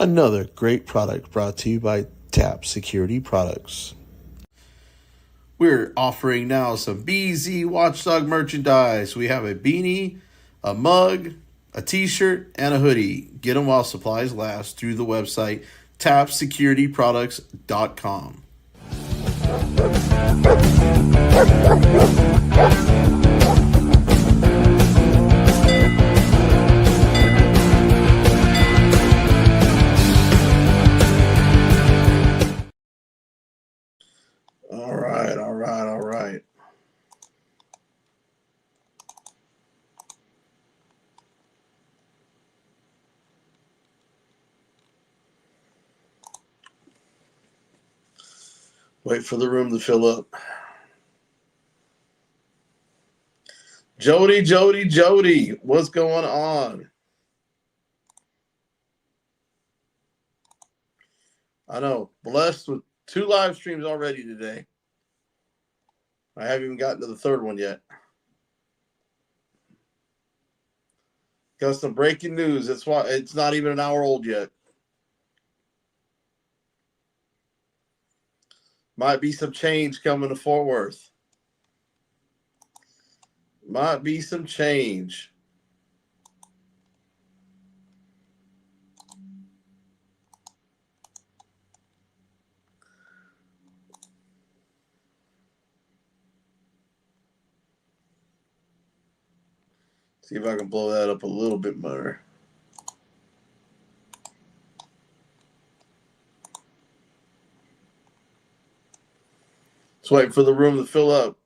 Another great product brought to you by TAP Security Products. We're offering now some BZ Watchdog merchandise. We have a beanie, a mug, a t-shirt, and a hoodie. Get them while supplies last through the website TAPSSECURITYPRODUCTS.com. All right. Wait for the room to fill up. Jody, what's going on? I know, blessed with 2 live streams already today. I haven't even gotten to the 3rd one yet. Got some breaking news. That's why it's not even an hour old yet. Might be some change coming to Fort Worth. Might be some change. See if I can blow that up a little bit more. Let's wait for the room to fill up.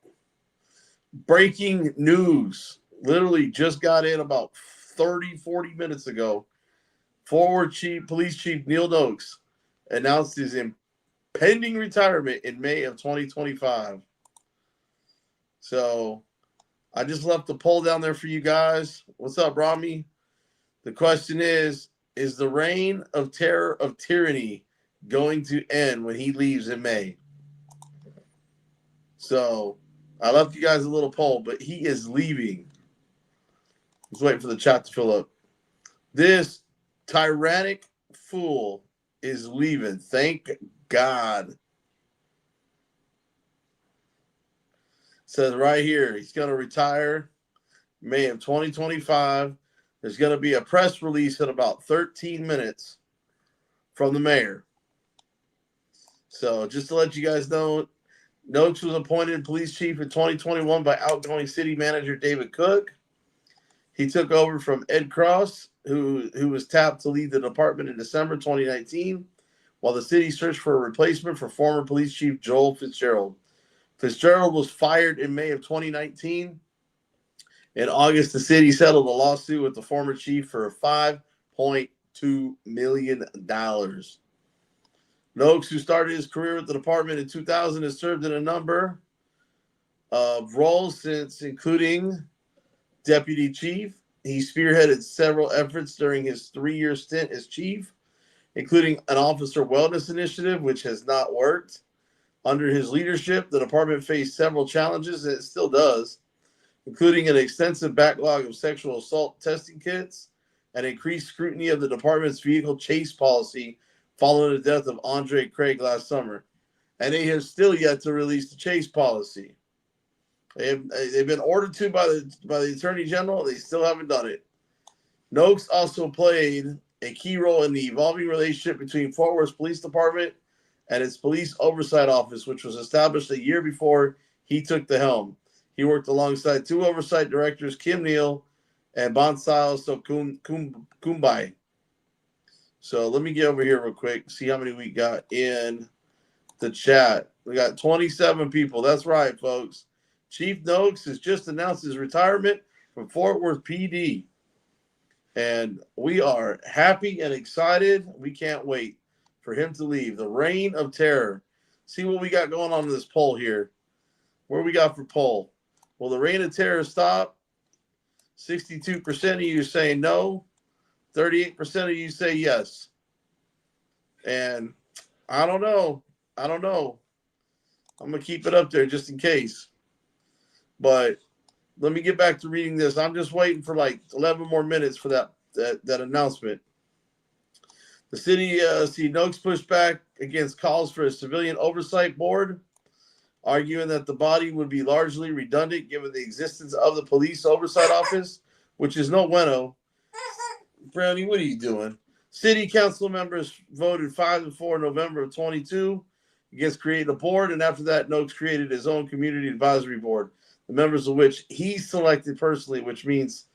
Breaking news. Literally just got in about 40 minutes ago. Former Police Chief Neil Noakes announced his impending retirement in May of 2025. So I just left the poll down there for you guys. What's up, Rami? The question is the reign of terror of tyranny going to end when he leaves in May? So I left you guys a little poll, but he is leaving. Let's wait for the chat to fill up. This tyrannic fool is leaving. Thank God. Says right here, he's going to retire May of 2025. There's going to be a press release in about 13 minutes from the mayor. So just to let you guys know, Noakes was appointed police chief in 2021 by outgoing city manager David Cook. He took over from Ed Cross, who was tapped to lead the department in December 2019, while the city searched for a replacement for former police chief Joel Fitzgerald. Fitzgerald was fired in May of 2019. In August, the city settled a lawsuit with the former chief for $5.2 million. Noakes, who started his career with the department in 2000, has served in a number of roles since, including deputy chief. He spearheaded several efforts during his 3-year stint as chief, including an officer wellness initiative, which has not worked. Under his leadership, the department faced several challenges, and it still does, including an extensive backlog of sexual assault testing kits and increased scrutiny of the department's vehicle chase policy following the death of Andre Craig last summer. And they have still yet to release the chase policy. They've been ordered to by the Attorney General. They still haven't done it. Noakes also played a key role in the evolving relationship between Fort Worth Police Department and its Police Oversight Office, which was established a year before he took the helm. He worked alongside 2 oversight directors, Kim Neal and Bonsal Kumbai. So let me get over here real quick, see how many we got in the chat. We got 27 people. That's right, folks. Chief Noakes has just announced his retirement from Fort Worth PD. And we are happy and excited. We can't wait for him to leave. The reign of terror. See what we got going on in this poll here. Where we got for poll? Will the reign of terror stop? 62% of you saying no. 38% of you say yes. And I don't know. I'm going to keep it up there just in case. But let me get back to reading this. I'm just waiting for like 11 more minutes for that announcement. The city, Noakes pushed back against calls for a civilian oversight board, arguing that the body would be largely redundant given the existence of the police oversight office, which is no bueno. Brownie, what are you doing? City council members voted 5-4 in November of 22 against creating a board, and after that, Noakes created his own community advisory board, the members of which he selected personally, which means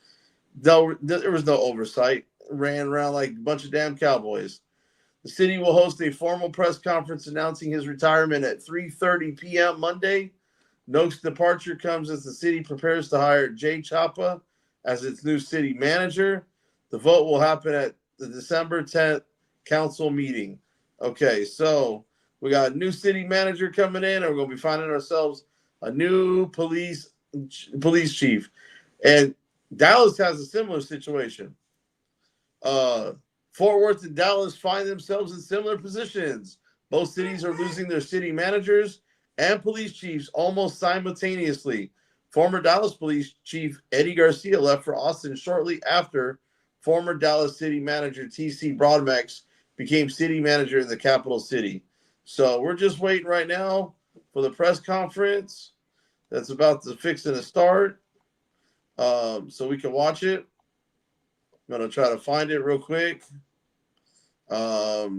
there was no oversight. Ran around like a bunch of damn cowboys. The city will host a formal press conference announcing his retirement at 3:30 p.m. Monday. Noakes' departure comes as the city prepares to hire Jay Chapa as its new city manager. The vote will happen at the December 10th council meeting. Okay, so we got a new city manager coming in, and we're going to be finding ourselves a new police chief. And Dallas has a similar situation. Fort Worth and Dallas find themselves in similar positions. Both cities are losing their city managers and police chiefs almost simultaneously. Former Dallas police chief Eddie Garcia left for Austin shortly after former Dallas city manager T.C. Broadmax became city manager in the capital city. So we're just waiting right now for the press conference that's about to fix and start, so we can watch it. I'm going to try to find it real quick,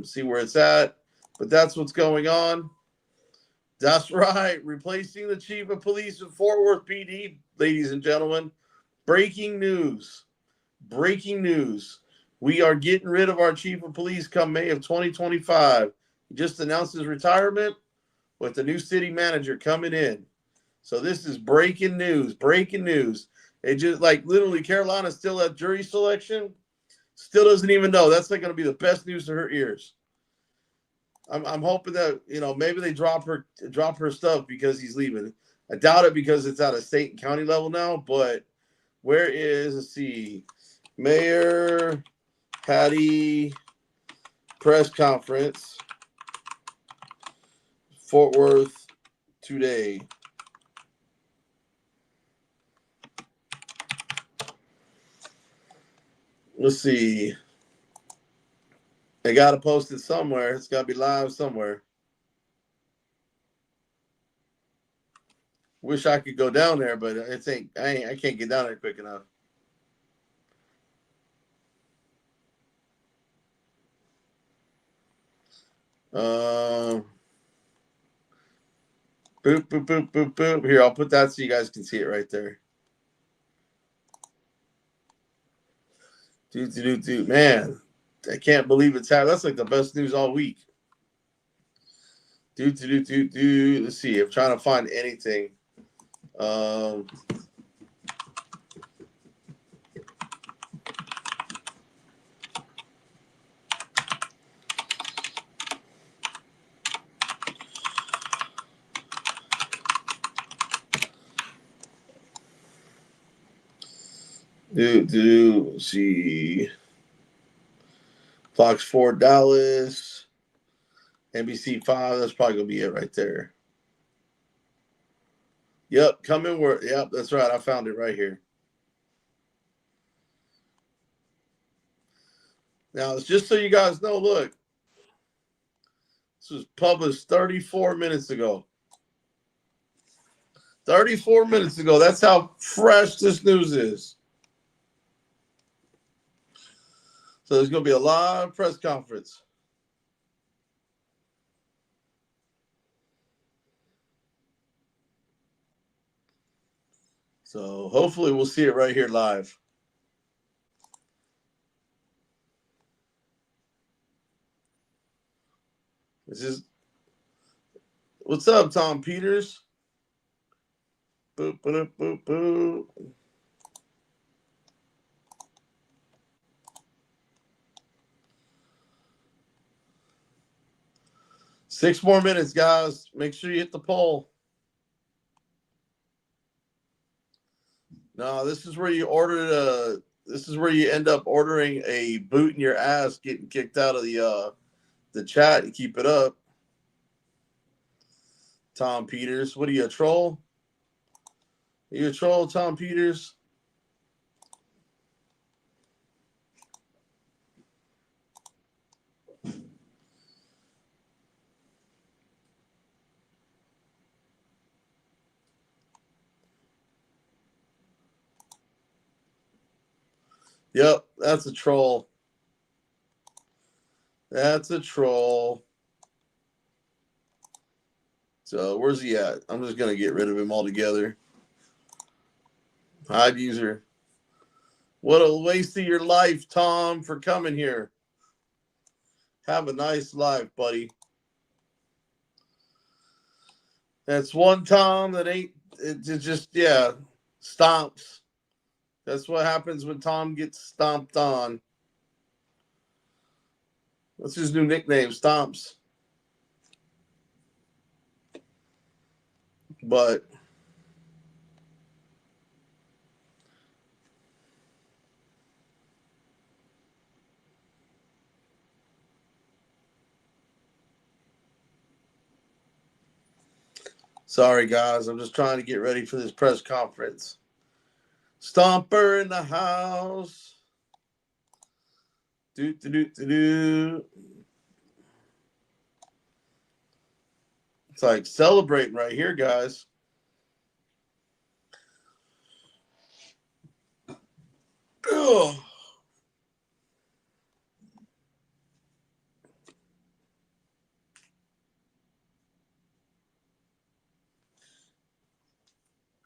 see where it's at. But that's what's going on. That's right. Replacing the chief of police in Fort Worth PD, ladies and gentlemen. Breaking news. Breaking news. We are getting rid of our chief of police come May of 2025. He just announced his retirement with the new city manager coming in. So this is breaking news. Breaking news. It just like literally Carolina's still at jury selection. Still doesn't even know. That's like going to be the best news to her ears. I'm hoping that, maybe they drop her stuff because he's leaving. I doubt it because it's at a state and county level now. But let's see, Mayor Patty press conference, Fort Worth today. Let's see. They got to post it somewhere. It's got to be live somewhere. Wish I could go down there, but I can't get down there quick enough. Boop, boop, boop, boop, boop. Here, I'll put that so you guys can see it right there. Dude. Man, I can't believe it's happening. That's like the best news all week. Let's see. I'm trying to find anything. See. Fox 4 Dallas, NBC 5. That's probably gonna be it right there. Yep, yep, that's right. I found it right here. Now, it's just so you guys know, look, this was published 34 minutes ago. 34 minutes ago. That's how fresh this news is. So there's going to be a live press conference. So hopefully we'll see it right here live. What's up, Tom Peters? Boop, boop, boop, boop. Six more minutes, guys. Make sure you hit the poll. No, this is where you end up ordering a boot in your ass, getting kicked out of the chat. You keep it up. Tom Peters. What are you, a troll? Are you a troll, Tom Peters? Yep, that's a troll. That's a troll. So where's he at? I'm just going to get rid of him altogether. Hide user. What a waste of your life, Tom, for coming here. Have a nice life, buddy. That's one Tom that ain't, it just, yeah, stomps. That's what happens when Tom gets stomped on. What's his new nickname? Stomps. But sorry, guys. I'm just trying to get ready for this press conference. Stomper in the house. Do. It's like celebrating right here, guys. Ugh.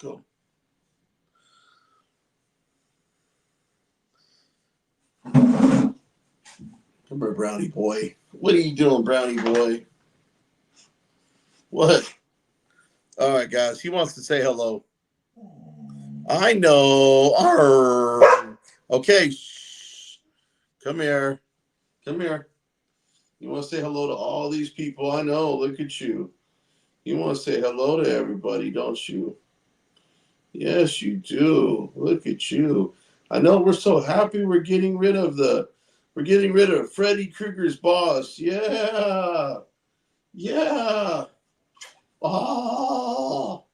Go. Come here, Brownie boy. What are you doing, Brownie boy? What? All right, guys. He wants to say hello. I know. Arr. Okay. Shh. Come here. Come here. You want to say hello to all these people? I know. Look at you. You want to say hello to everybody, don't you? Yes, you do. Look at you. I know we're so happy we're getting rid of Freddy Krueger's boss. Yeah. Yeah. Oh.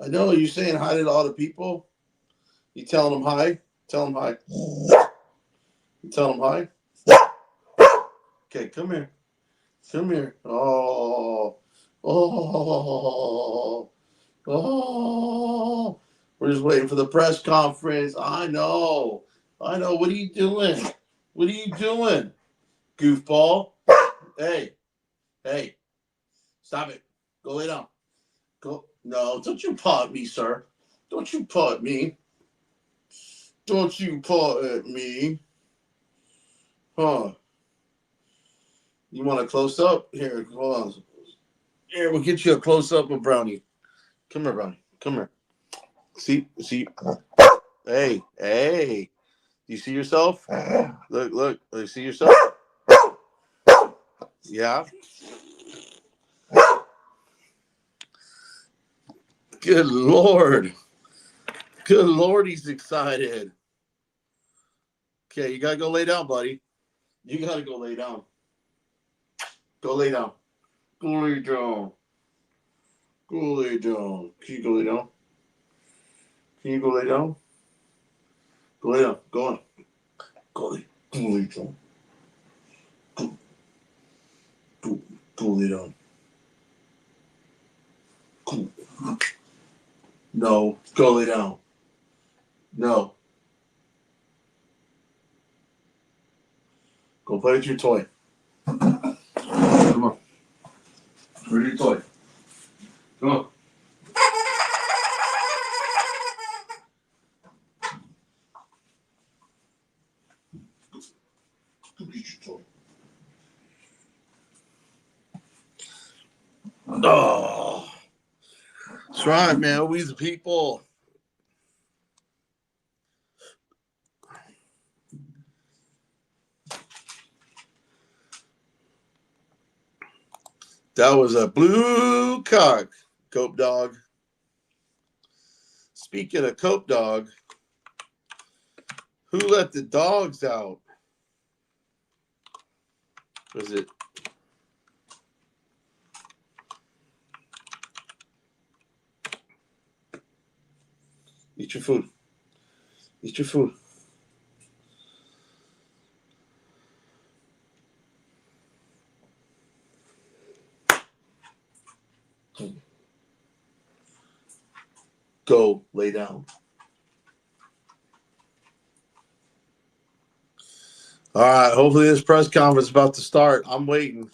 I know. You saying hi to all the people? You telling them hi? Tell them hi. You tell them hi? Okay, come here. Come here. Oh. Oh. Oh. We're just waiting for the press conference. I know. I know. What are you doing? What are you doing? Goofball. Hey. Hey. Stop it. Go lay down. Go. No, don't you paw at me, sir. Don't you paw at me. Don't you paw at me. Huh. You want a close up? Here, hold on. Here, we'll get you a close up of Brownie. Come here, Brownie. Come here. See? Hey, hey. Do you see yourself? Look. You see yourself? Yeah. Good Lord. Good Lord, he's excited. Okay, you gotta go lay down, buddy. You gotta go lay down. Go lay down. Go lay down. Go lay down. Can you go lay down? Can you go lay down? Go lay down. Go on. Go lay down. Go lay down. Go. No. Go lay down. No. Go play with your toy. Come on. Where's your toy? Come on. Go get your toy. Oh. That's right, man. We the people. That was a blue cock, Cope Dog. Speaking of Cope Dog, who let the dogs out? Was it? Eat your food. Eat your food. Go lay down. All right. Hopefully this press conference is about to start. I'm waiting.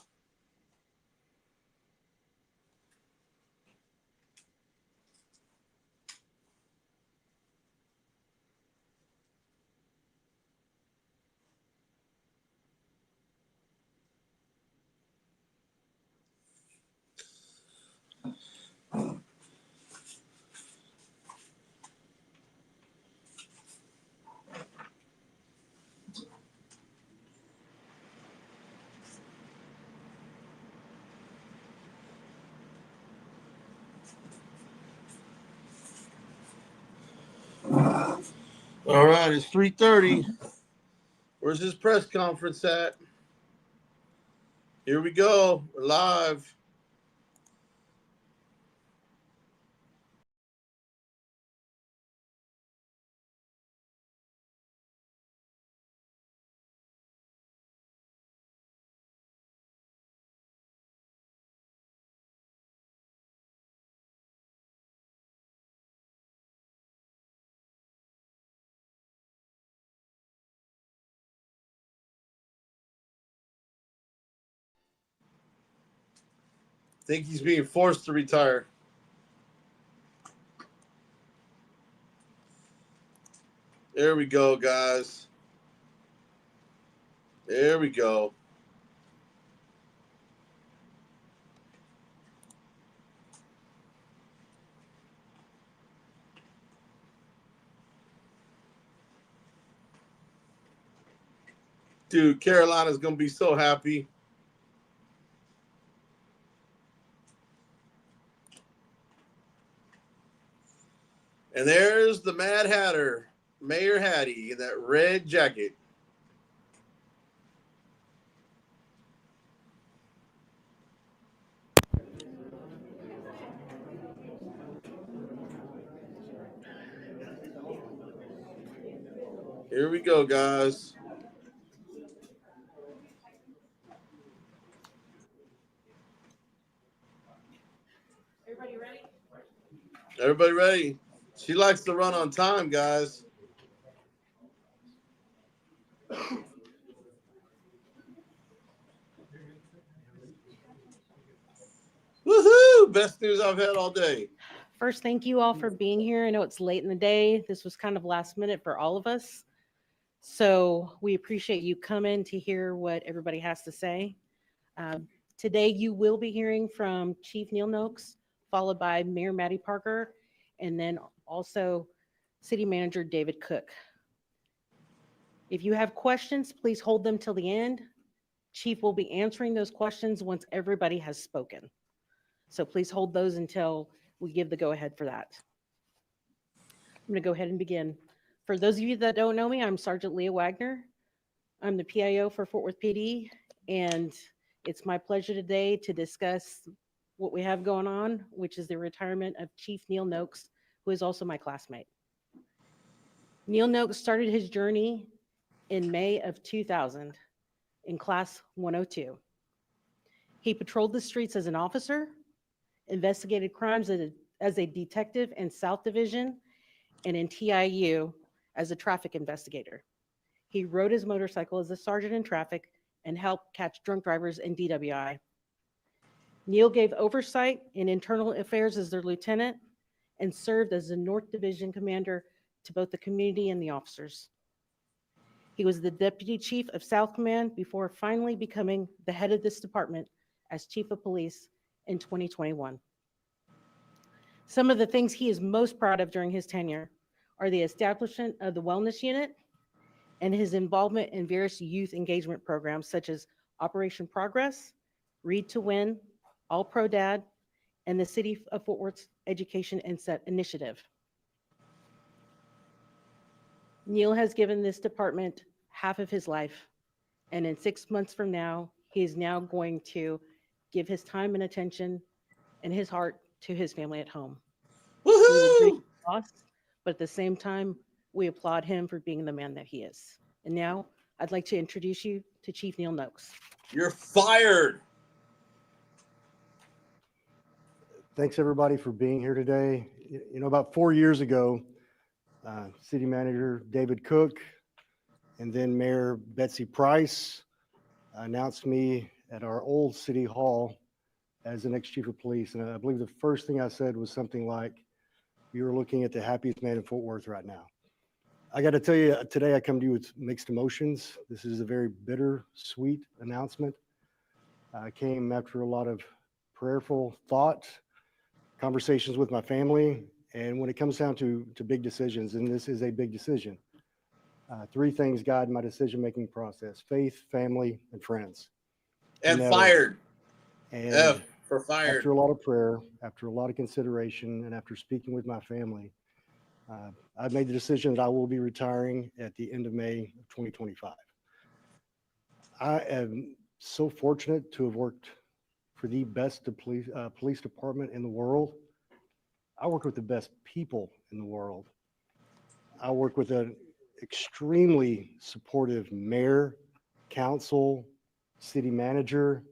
All right, it's 3:30. Where's this press conference at? Here we go. We're live. Think he's being forced to retire. There we go, guys. There we go. Dude, Carolina's going to be so happy. And there's the Mad Hatter, Mayor Hattie, in that red jacket. Here we go, guys. Everybody ready? Everybody ready? She likes to run on time, guys. Woohoo! Best news I've had all day. First, thank you all for being here. I know it's late in the day. This was kind of last minute for all of us. So we appreciate you coming to hear what everybody has to say. Today, you will be hearing from Chief Neil Noakes, followed by Mayor Maddie Parker, and then also City Manager David Cook. If you have questions, please hold them till the end. Chief will be answering those questions once everybody has spoken. So please hold those until we give the go-ahead for that. I'm going to go ahead and begin. For those of you that don't know me, I'm Sergeant Leah Wagner. I'm the PIO for Fort Worth PD, and it's my pleasure today to discuss what we have going on, which is the retirement of Chief Neil Noakes, who is also my classmate. Neil Noakes started his journey in May of 2000 in Class 102. He patrolled the streets as an officer, investigated crimes as a detective in South Division, and in TIU as a traffic investigator. He rode his motorcycle as a sergeant in traffic and helped catch drunk drivers in DWI. Neil gave oversight in internal affairs as their lieutenant and served as the North Division commander to both the community and the officers. He was the deputy chief of South Command before finally becoming the head of this department as chief of police in 2021. Some of the things he is most proud of during his tenure are the establishment of the wellness unit and his involvement in various youth engagement programs such as Operation Progress, Read to Win, All Pro Dad, and the City of Fort Worth's Education Initiative. Neil has given this department half of his life, and in 6 months from now, he is now going to give his time and attention and his heart to his family at home. We will grieve the loss, but at the same time, we applaud him for being the man that he is. And now, I'd like to introduce you to Chief Neil Noakes. You're fired. Thanks everybody for being here today. You know, about 4 years ago, City Manager David Cook And then Mayor Betsy Price announced me at our old city hall as the next chief of police. And I believe the first thing I said was something like, "You're looking at the happiest man in Fort Worth right now." I got to tell you, today I come to you with mixed emotions. This is a very bitter-sweet announcement. I came after a lot of prayerful thought, conversations with my family, and when it comes down to big decisions, and this is a big decision, three things guide my decision-making process: faith, family, and friends. And No. fired. And F for fired. after a lot of prayer, after a lot of consideration, and after speaking with my family, I've made the decision that I will be retiring at the end of May of 2025. I am so fortunate to have worked for the best police department in the world. I work with the best people in the world. I work with an extremely supportive mayor, council, city manager.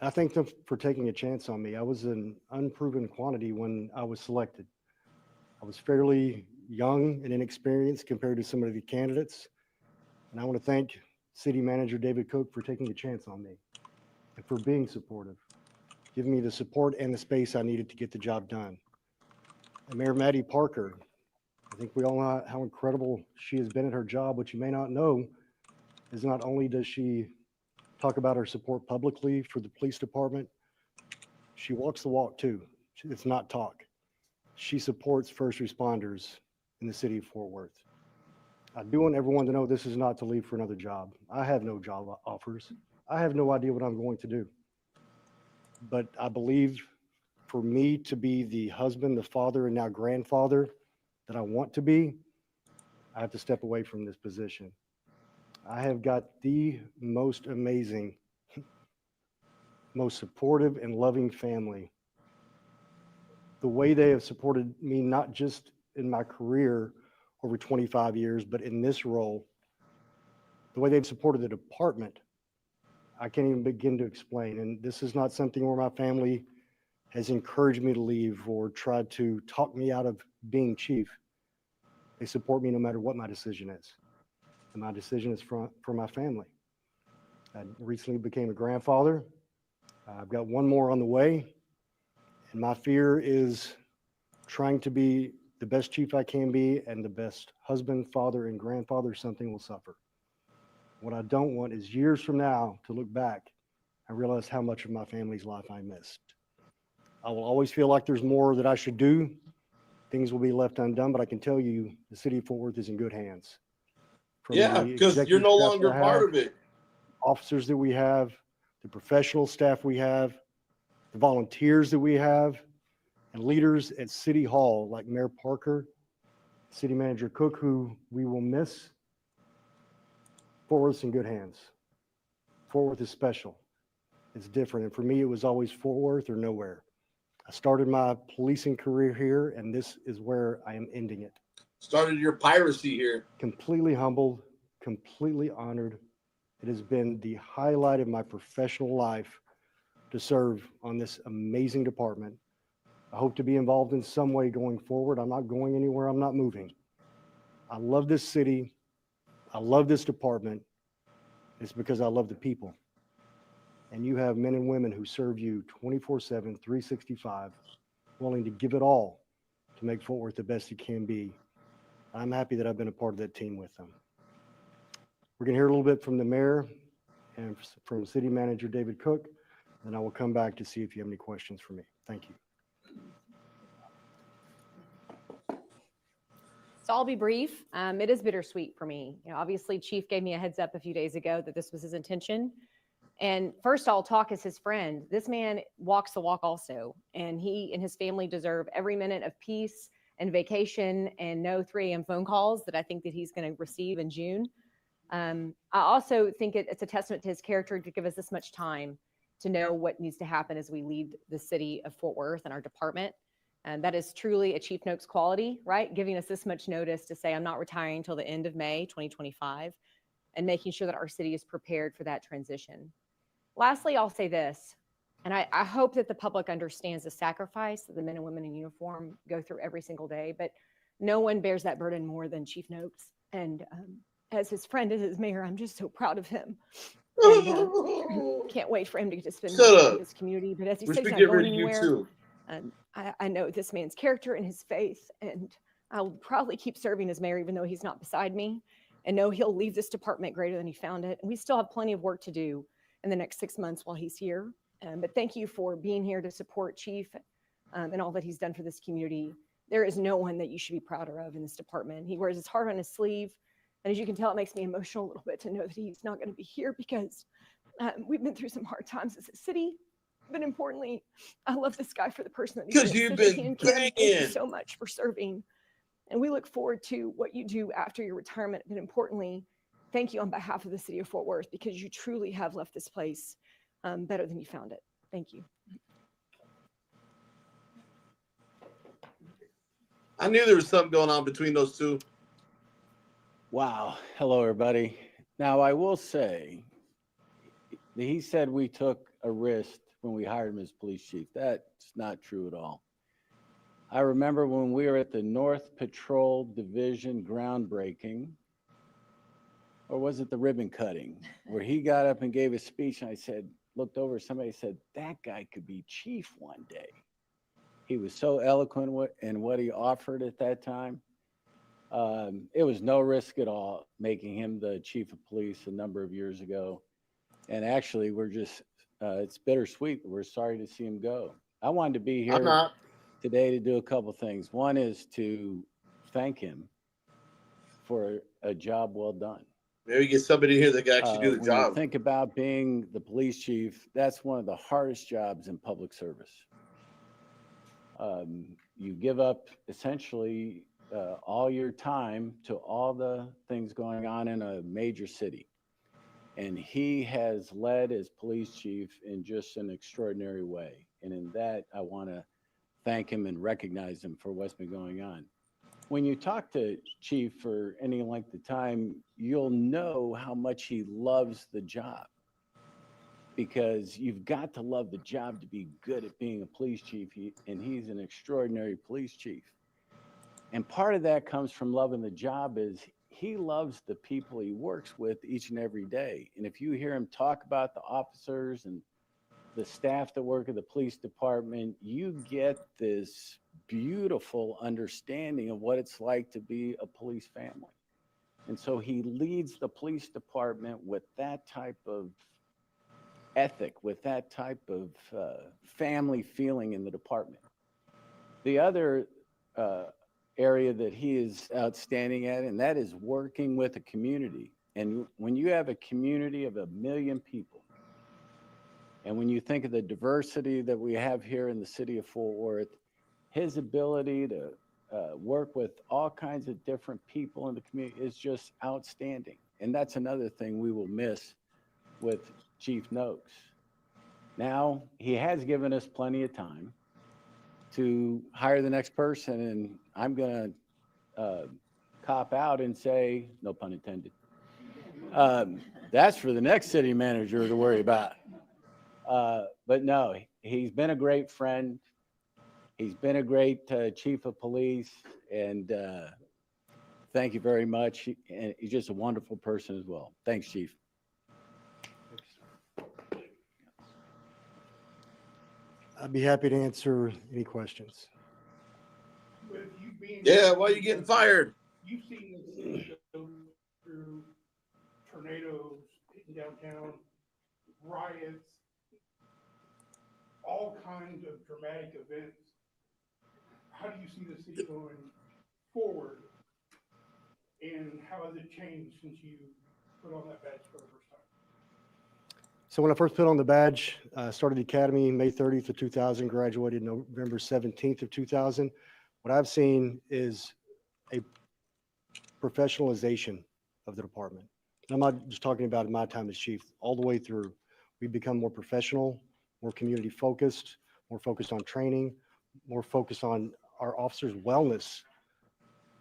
I thank them for taking a chance on me. I was an unproven quantity when I was selected. I was fairly young and inexperienced compared to some of the candidates. And I want to thank City Manager David Cook for taking a chance on me and for being supportive, giving me the support and the space I needed to get the job done. And Mayor Maddie Parker, I think we all know how incredible she has been at her job. What you may not know is not only does she talk about her support publicly for the police department, she walks the walk too. It's not talk. She supports first responders in the city of Fort Worth. I do want everyone to know this is not to leave for another job. I have no job offers. I have no idea what I'm going to do. But I believe for me to be the husband, the father, and now grandfather that I want to be, I have to step away from this position. I have got the most amazing, most supportive and loving family. The way they have supported me, not just in my career over 25 years, but in this role, the way they've supported the department, I can't even begin to explain. And this is not something where my family has encouraged me to leave or tried to talk me out of being chief. They support me no matter what my decision is. And my decision is for my family. I recently became a grandfather. I've got one more on the way. And my fear is trying to be the best chief I can be and the best husband, father, and grandfather. Something will suffer. What I don't want is years from now to look back and realize how much of my family's life I missed. I will always feel like there's more that I should do. Things will be left undone, but I can tell you the city of Fort Worth is in good hands. From Yeah, the because you're executive no staff longer I part have, of it. officers that we have, the professional staff we have, the volunteers that we have, and leaders at City Hall like Mayor Parker, City Manager Cook, who we will miss. Fort Worth's in good hands. Fort Worth is special. It's different. And for me, it was always Fort Worth or nowhere. I started my policing career here, and this is where I am ending it. Started your piracy here. Completely humbled, completely honored. It has been the highlight of my professional life to serve on this amazing department. I hope to be involved in some way going forward. I'm not going anywhere. I'm not moving. I love this city. I love this department. It's because I love the people. And you have men and women who serve you 24/7, 365, willing to give it all to make Fort Worth the best it can be. I'm happy that I've been a part of that team with them. We're going to hear a little bit from the mayor and from City Manager David Cook, and I will come back to see if you have any questions for me. Thank you. So I'll be brief. It is bittersweet for me. Obviously, Chief gave me a heads up a few days ago that this was his intention. And first, I'll talk as his friend. This man walks the walk also, and he and his family deserve every minute of peace and vacation and no 3 a.m. phone calls that I think that he's going to receive in June. I also think it's a testament to his character to give us this much time to know what needs to happen as we lead the city of Fort Worth and our department. And that is truly a Chief Noakes quality, right? Giving us this much notice to say, I'm not retiring until the end of May 2025, and making sure that our city is prepared for that transition. Lastly, I'll say this, and I hope that the public understands the sacrifice that the men and women in uniform go through every single day, but no one bears that burden more than Chief Noakes. And as his friend and his mayor, I'm just so proud of him. And can't wait for him to just spend more Shut time up. with his community. But as he Wish said, we he's get not going rid of you anywhere. too. I know this man's character and his faith, and I'll probably keep serving as mayor, even though he's not beside me, and know he'll leave this department greater than he found it. And we still have plenty of work to do in the next 6 months while he's here. But thank you for being here to support Chief and all that he's done for this community. There is no one that you should be prouder of in this department. He wears his heart on his sleeve. And as you can tell, it makes me emotional a little bit to know that he's not going to be here, because we've been through some hard times as a city. But importantly, I love this guy for the person that he is. Because you've So been Kim, thank you banging. so much for serving. And we look forward to what you do after your retirement. But importantly, thank you on behalf of the city of Fort Worth, because you truly have left this place better than you found it. Thank you. I knew there was something going on between those two. Wow. Hello, everybody. Now, I will say, he said we took a risk when we hired him as police chief. That's not true at all. I remember when we were at the North Patrol Division groundbreaking, or was it the ribbon cutting, where he got up and gave a speech, and I said, looked over, somebody said, that guy could be chief one day. He was so eloquent in what he offered at that time. It was no risk at all making him the chief of police a number of years ago. And actually, we're just, it's bittersweet. We're sorry to see him go. I wanted to be I'm here not. today to do a couple things. One is to thank him for a job well done. Maybe get somebody here that can actually do the When job. you think about being the police chief, that's one of the hardest jobs in public service. You give up essentially all your time to all the things going on in a major city. And he has led as police chief in just an extraordinary way. And in that, I want to thank him and recognize him for what's been going on. When you talk to Chief for any length of time, you'll know how much he loves the job, because you've got to love the job to be good at being a police chief. And he's an extraordinary police chief. And part of that comes from loving the job is he loves the people he works with each and every day. And if you hear him talk about the officers and the staff that work at the police department, you get this beautiful understanding of what it's like to be a police family. And so he leads the police department with that type of ethic, with that type of family feeling in the department. The other area that he is outstanding at, and that is working with a community. And when you have a community of 1 million people, and when you think of the diversity that we have here in the city of Fort Worth, his ability to work with all kinds of different people in the community is just outstanding. And that's another thing we will miss with Chief Noakes. Now, he has given us plenty of time to hire the next person, and I'm going to cop out and say, no pun intended. That's for the next city manager to worry about. But no, he's been a great friend. He's been a great chief of police, and thank you very much. And he's just a wonderful person as well. Thanks, Chief. I'd be happy to answer any questions. With you being, Yeah, why are you getting fired? you've seen the city go through tornadoes hitting downtown, riots, all kinds of dramatic events. How do you see the city going forward? And how has it changed since you put on that badge for the first time? So when I first put on the badge, started the academy May 30th of 2000, graduated November 17th of 2000. What I've seen is a professionalization of the department. And I'm not just talking about my time as chief, all the way through. We've become more professional, more community focused, more focused on training, more focused on our officers' wellness,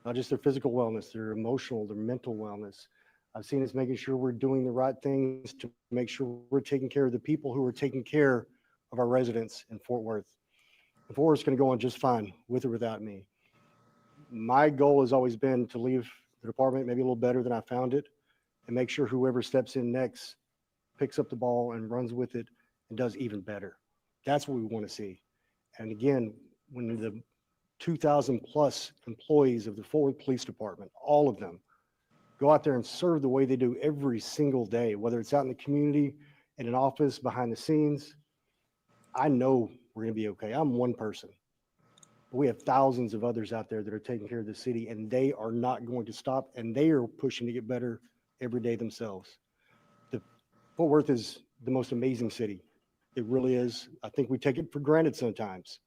not just their physical wellness, their emotional, their mental wellness. I've seen us making sure we're doing the right things to make sure we're taking care of the people who are taking care of our residents in Fort Worth. And Fort Worth's going to go on just fine with or without me. My goal has always been to leave the department maybe a little better than I found it. and make sure whoever steps in next picks up the ball and runs with it and does even better. That's what we want to see. And again, when the 2,000 plus employees of the Fort Worth Police Department, all of them, go out there and serve the way they do every single day, whether it's out in the community, in an office, behind the scenes, I know we're going to be okay. I'm one person. But we have thousands of others out there that are taking care of the city, and they are not going to stop, and they are pushing to get better every day themselves. Fort Worth is the most amazing city. It really is. I think we take it for granted sometimes.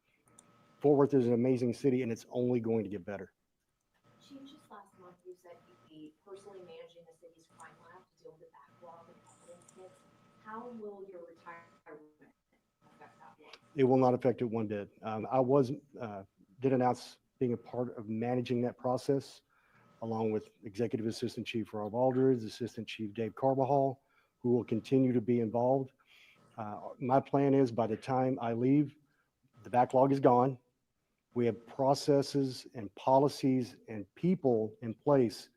Fort Worth is an amazing city, and it's only going to get better. Chief, just last month, you said you'd be personally managing the city's crime lab to deal with the backlog of evidence hits. How will your retirement affect that work? It will not affect it one bit. Did announce being a part of managing that process, along with Executive Assistant Chief Rob Aldridge, Assistant Chief Dave Carbajal, who will continue to be involved. My plan is by the time I leave, the backlog is gone. We have processes and policies and people in place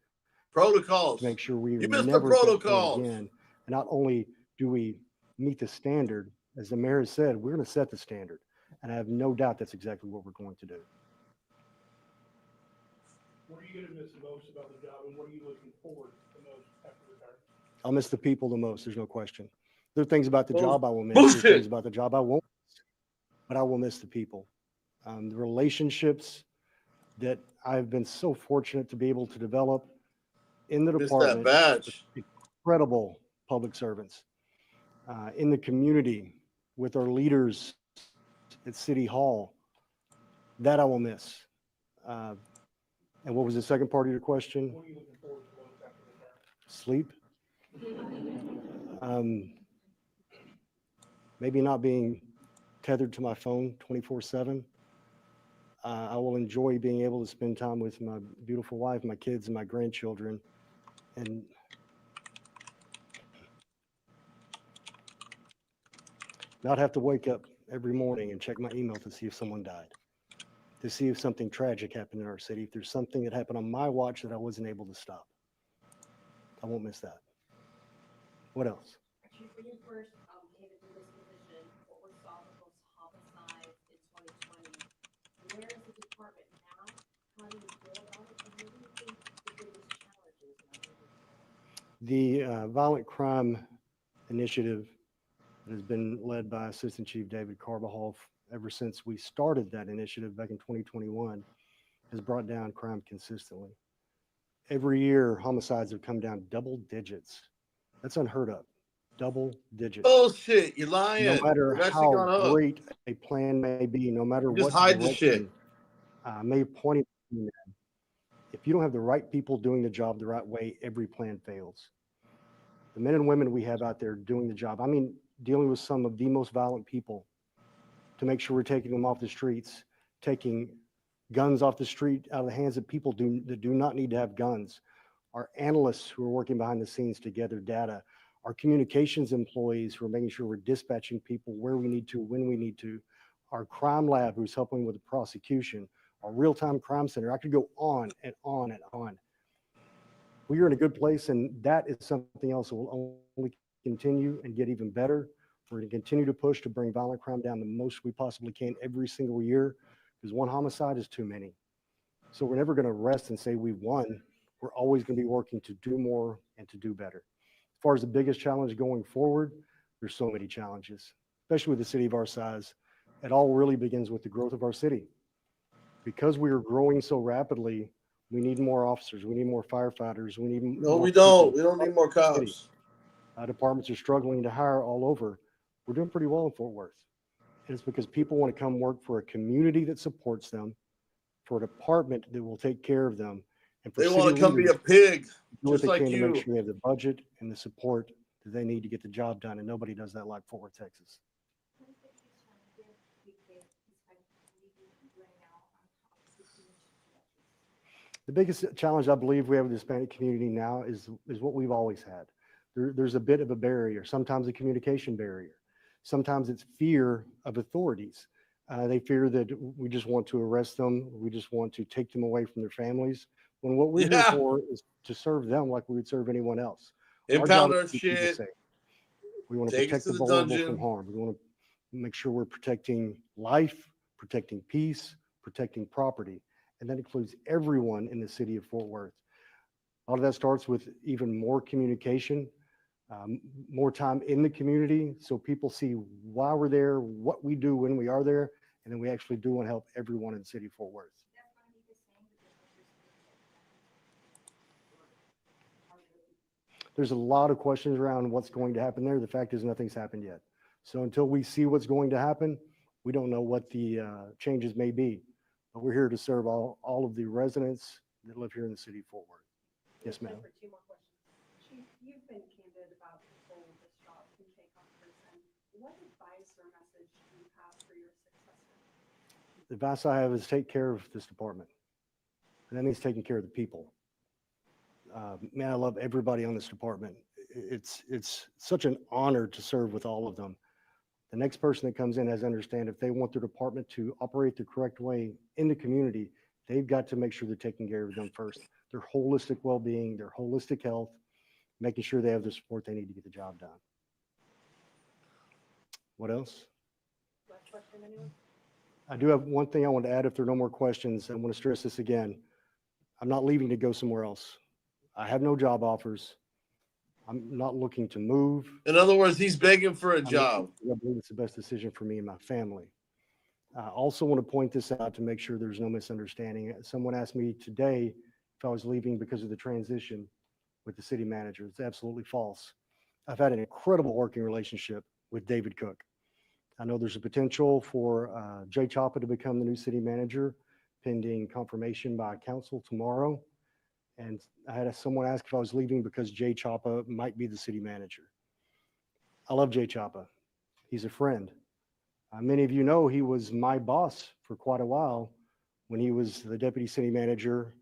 Protocols. to make sure we You missed the never get there protocols. again. And not only do we meet the standard, as the mayor has said, we're going to set the standard. And I have no doubt that's exactly what we're going to do. What are you gonna miss the most about the job, and what are you looking forward to the most after retirement? I'll miss the people the most. There's no question. There are things about the Bull- job I will miss. bullshit. There are things about the job I won't miss, but I will miss the people. The relationships that I've been so fortunate to be able to develop in the Missed that department, badge. incredible public servants, in the community with our leaders at City Hall, that I will miss. And what was the second part of your question? What are you looking forward to most after retirement? Sleep. Maybe not being tethered to my phone 24/7. I will enjoy being able to spend time with my beautiful wife, my kids, and my grandchildren, and not have to wake up every morning and check my email to see if someone died, to see if something tragic happened in our city, if there's something that happened on my watch that I wasn't able to stop. I won't miss that. What else? Chief, when you first came into this position, what were saw the most homicides in 2020? Where is the department now? How do you feel about it? And what do you think the biggest challenges are? The violent crime initiative that has been led by Assistant Chief David Carbajal ever since we started that initiative back in 2021 has brought down crime consistently. Every year, homicides have come down double digits. That's unheard of. Double digits. Bullshit. You're lying. No matter It's actually gone how up. great a plan may be, no matter You just what hide the shit. direction may have pointed in, if you don't have the right people doing the job the right way, every plan fails. The men and women we have out there doing the job, I mean, dealing with some of the most violent people to make sure we're taking them off the streets, taking guns off the street out of the hands of people that do not need to have guns. Our analysts who are working behind the scenes to gather data, our communications employees who are making sure we're dispatching people where we need to, when we need to, our crime lab who's helping with the prosecution, our real-time crime center. I could go on and on and on. We are in a good place, and that is something else that will only continue and get even better. We're going to continue to push to bring violent crime down the most we possibly can every single year, because one homicide is too many. So we're never going to rest and say we won. We're always going to be working to do more and to do better. As far as the biggest challenge going forward, there's so many challenges, especially with a city of our size. It all really begins with the growth of our city. Because we are growing so rapidly, we need more officers, we need more firefighters, we need No, more we don't. people. We don't need more cops. Departments are struggling to hire all over. We're doing pretty well in Fort Worth. And it's because people want to come work for a community that supports them, for a department that will take care of them. And for They want city to come be leaders a pig, do what just they like can to make you. sure they have the budget and the support that they need to get the job done. And nobody does that like Fort Worth, Texas. What is the biggest challenge you face despite leaving right now on top of the community? The biggest challenge I believe we have with the Hispanic community now is what we've always had. There's a bit of a barrier, sometimes a communication barrier. Sometimes it's fear of authorities. They fear that we just want to arrest them. We just want to take them away from their families. When what we're here Yeah. for is to serve them like we would serve anyone else. Impound job our is to keep people shit. safe. We want to Take us protect to the the vulnerable dungeon. from harm. We want to make sure we're protecting life, protecting peace, protecting property. And that includes everyone in the city of Fort Worth. A lot of that starts with even more communication, more time in the community so people see why we're there, what we do when we are there, and then we actually do want to help everyone in the city of Fort Worth. There's a lot of questions around what's going to happen there. The fact is nothing's happened yet. So until we see what's going to happen, we don't know what the changes may be. But we're here to serve all of the residents that live here in the city of Fort Worth. Yes, ma'am. For 2 more questions. Chief, you've been candid about the toll this job can take on a person. What advice or message do you have for your successor? The advice I have is take care of this department. And that means taking care of the people. Man, I love everybody on this department. It's such an honor to serve with all of them. The next person that comes in has to understand if they want their department to operate the correct way in the community, they've got to make sure they're taking care of them first. Their holistic well-being, their holistic health, making sure they have the support they need to get the job done. What else? Last question, anyone? I do have one thing I want to add if there are no more questions. I want to stress this again. I'm not leaving to go somewhere else. I have no job offers. I'm not looking to move. In other words, he's begging for a job. I believe it's the best decision for me and my family. I also want to point this out to make sure there's no misunderstanding. Someone asked me today if I was leaving because of the transition with the city manager. It's absolutely false. I've had an incredible working relationship with David Cook. I know there's a potential for Jay Choppa to become the new city manager pending confirmation by council tomorrow. And I had someone ask if I was leaving because Jay Choppa might be the city manager. I love Jay Choppa. He's a friend. Many of you know he was my boss for quite a while when he was the deputy city manager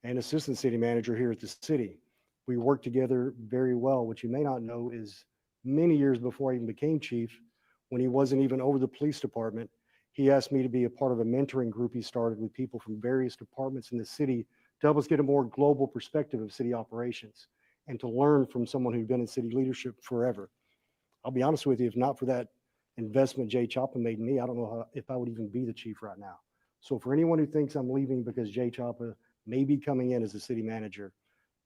and assistant city manager here at the city. We worked together very well. What you may not know is many years before I even became chief, when he wasn't even over the police department, he asked me to be a part of a mentoring group he started with people from various departments in the city to help us get a more global perspective of city operations and to learn from someone who'd been in city leadership forever. I'll be honest with you, if not for that investment Jay Choppa made in me, I don't know if I would even be the chief right now. So for anyone who thinks I'm leaving because Jay Choppa may be coming in as the city manager,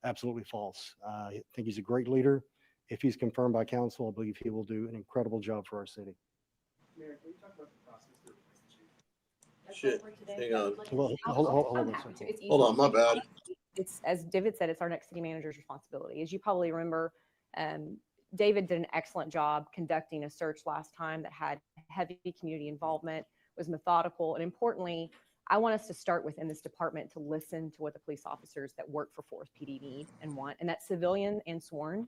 absolutely false. I think he's a great leader. If he's confirmed by council, I believe he will do an incredible job for our city. Mayor, can you talk about the process to replace the chief? That's Shit, all for today. hang on. I would like to Hold see- on, hold I'm on a happy to. second. It's easy. Hold on, my bad. It's, as David said, it's our next city manager's responsibility. As you probably remember, David did an excellent job conducting a search last time that had heavy community involvement, was methodical, and importantly, I want us to start within this department to listen to what the police officers that work for Fort Worth PD need and want, and that's civilian and sworn.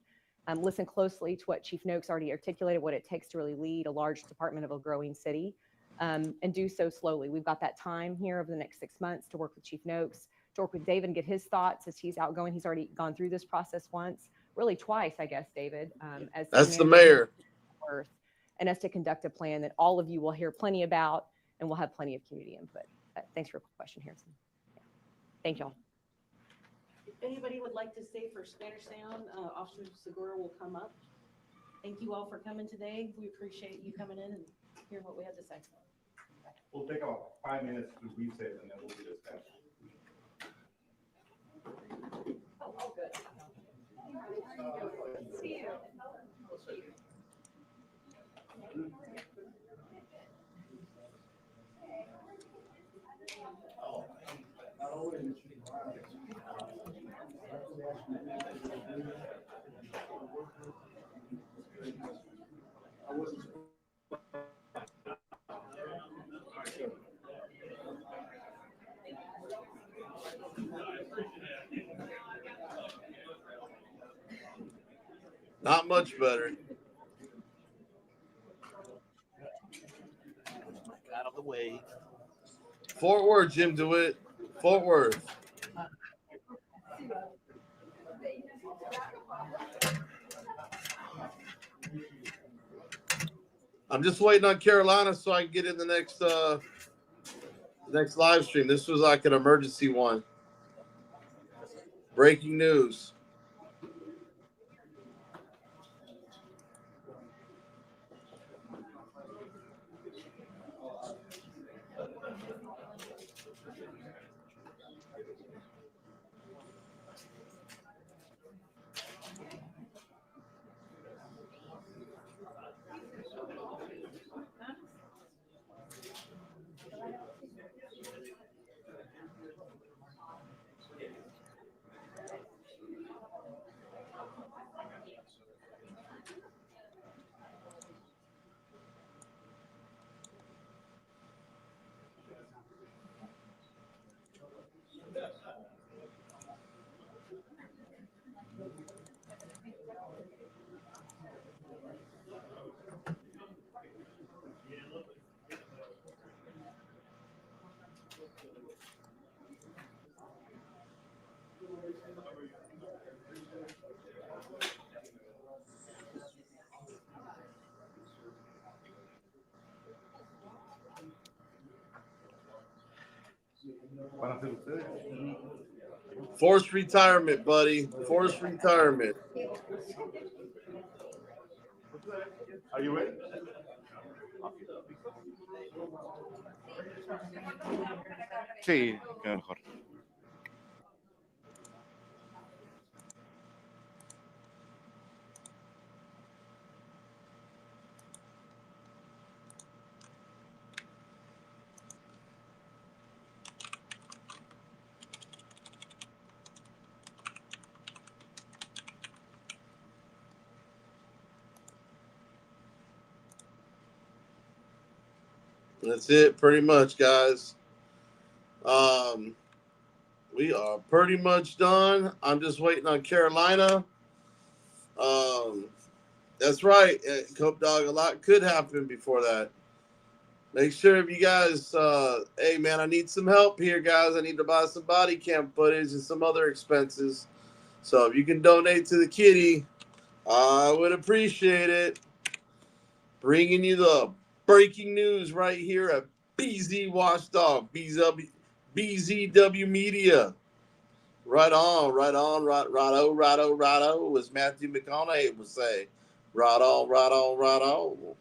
Listen closely to what Chief Noakes already articulated, what it takes to really lead a large department of a growing city, and do so slowly. We've got that time here over the next 6 months to work with Chief Noakes, to work with David and get his thoughts as he's outgoing. He's already gone through this process once, really twice, I guess, David. As That's the manager mayor. of Earth, and us to conduct a plan that all of you will hear plenty about, and we'll have plenty of community input. Thanks for your question, Harrison. Yeah. Thank y'all. If anybody would like to stay for Spanish Sound, Officer Segura will come up. Thank you all for coming today. We appreciate you coming in and hearing what we have to say. We'll take about 5 minutes to reset and then we'll do this. Oh, good. See you. Not much better. Out of the way. Fort Worth, Jim DeWitt. Fort Worth. I'm just waiting on Carolina so I can get in the next live stream. This was like an emergency one. Breaking news. Van a ser ustedes. Forced retirement, buddy. Forced retirement. Are you ready? Sí, qué mejor. That's it, pretty much, guys. We are pretty much done. I'm just waiting on Carolina. That's right, Cope Dog. A lot could happen before that. Make sure if you guys, hey man, I need some help here, guys. I need to buy some body cam footage and some other expenses. So if you can donate to the kitty, I would appreciate it. Bringing you the breaking news right here at BZ Watchdog, BZW Media. Right on, righto, as Matthew McConaughey would say. Right on.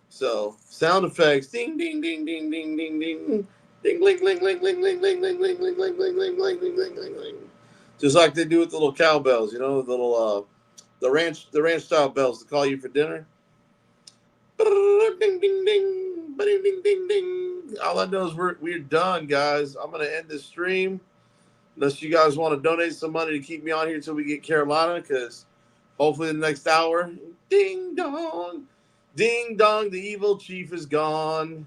So, sound effects. Ding, ding, ding, ding, ding, ding, ding. Ding, ling, ling, ling, ling, ling, ling, ling, ling, ling, ling, ling, ling, ling, ling, ling, ling, ling. Just like they do with the little cowbells, the little, the ranch style bells to call you for dinner. Ding, ding, ding, ding, ding, ding, ding. All I know is we're done, guys. I'm gonna end this stream. Unless you guys want to donate some money to keep me on here until we get Carolina, because hopefully the next hour, ding dong, the evil chief is gone.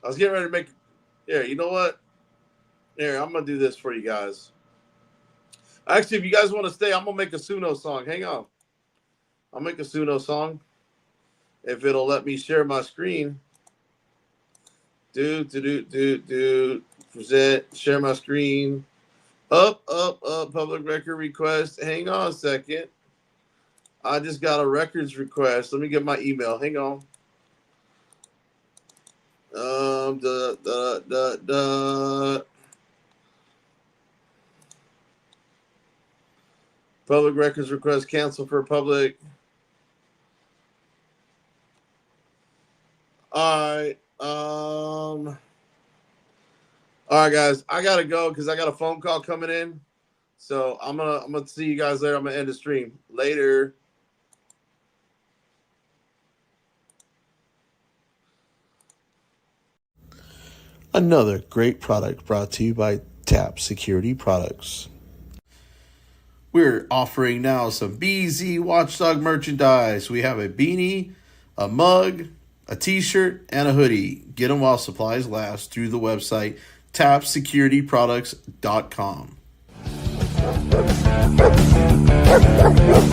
I was getting ready to make, here, you know what? Here, I'm going to do this for you guys. Actually, if you guys want to stay, I'm going to make a Suno song. Hang on. I'll make a Suno song. If it'll let me share my screen. Present, share my screen. Up, public record request. Hang on a second. I just got a records request. Let me get my email. Hang on. Public records request cancel for public. All right. All right, guys. I gotta go because I got a phone call coming in. So I'm gonna see you guys later. I'm gonna end the stream. Later. Another great product brought to you by TAP Security Products. We're offering now some BZ Watchdog merchandise. We have a beanie, a mug, a t-shirt, and a hoodie. Get them while supplies last through the website TAPSSECURITYPRODUCTS.com.